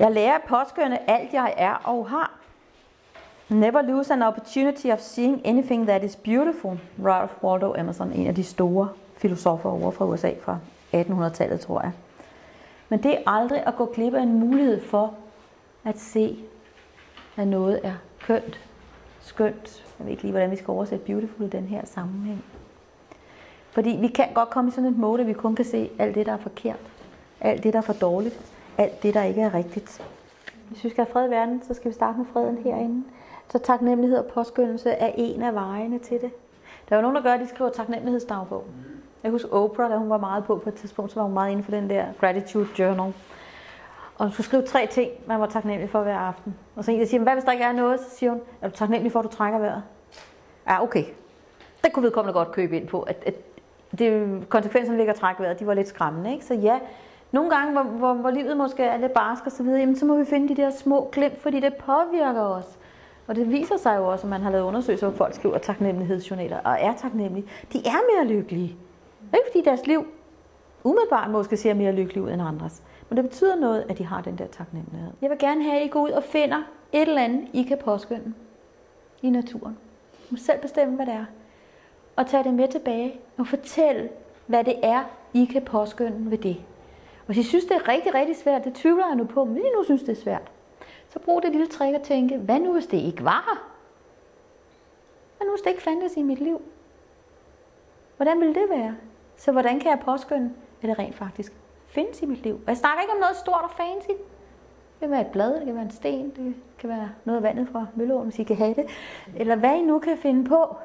Jeg lærer at påskønne alt jeg er og har. Never lose an opportunity of seeing anything that is beautiful. Ralph Waldo Emerson, en af de store filosofer over fra USA fra 1800-tallet, tror jeg. Men det er aldrig at gå glip af en mulighed for at se, at noget er kønt, skønt. Jeg ved ikke lige, hvordan vi skal oversætte beautiful i den her sammenhæng. Fordi vi kan godt komme i sådan et mode, at vi kun kan se alt det, der er forkert. Alt det, der er for dårligt. Alt det, der ikke er rigtigt. Hvis vi skal have fred i verden, så skal vi starte med freden herinde. Så taknemmelighed og påskyndelse er en af vejene til det. Der er jo nogen, der gør, at de skriver taknemmelighedsdagbog. Jeg husker Oprah, da hun var meget på et tidspunkt, så var hun meget inde for den der gratitude journal. Og hun skulle skrive 3 ting, man var taknemmelig for hver aften. Og så en, der siger, hvad hvis der ikke er noget? Så siger hun, er du taknemmelig for, at du trækker vejret? Ja, okay. Det kunne vedkommende godt købe ind på, at konsekvenserne ligger at trække vejret, de var lidt skræmmende, ikke? Så ja, nogle gange, hvor livet måske er lidt barsk og så videre, jamen, så må vi finde de der små glimt, fordi det påvirker os. Og det viser sig jo også, at man har lavet undersøgelser, hvor folk skriver taknemmelighedsjournaler og er taknemmelige. De er mere lykkelige. Ikke fordi deres liv umiddelbart måske ser mere lykkeligt ud end andres. Men det betyder noget, at de har den der taknemmelighed. Jeg vil gerne have, at I går ud og finder et eller andet, I kan påskynde i naturen. I må selv bestemme, hvad det er. Og tage det med tilbage og fortælle, hvad det er, I kan påskynde ved det. Og hvis I synes, det er rigtig, rigtig svært, det tvivler jeg nu på, men hvis I nu synes, det er svært, så brug det lille trick at tænke, hvad nu hvis det ikke var her? Hvad nu hvis det ikke fandtes i mit liv? Hvordan ville det være? Så hvordan kan jeg påskynde, at det rent faktisk findes i mit liv? Og jeg snakker ikke om noget stort og fancy. Det kan være et blad, det kan være en sten, det kan være noget af vandet fra Mølleåen, hvis I kan have det. Eller hvad I nu kan finde på.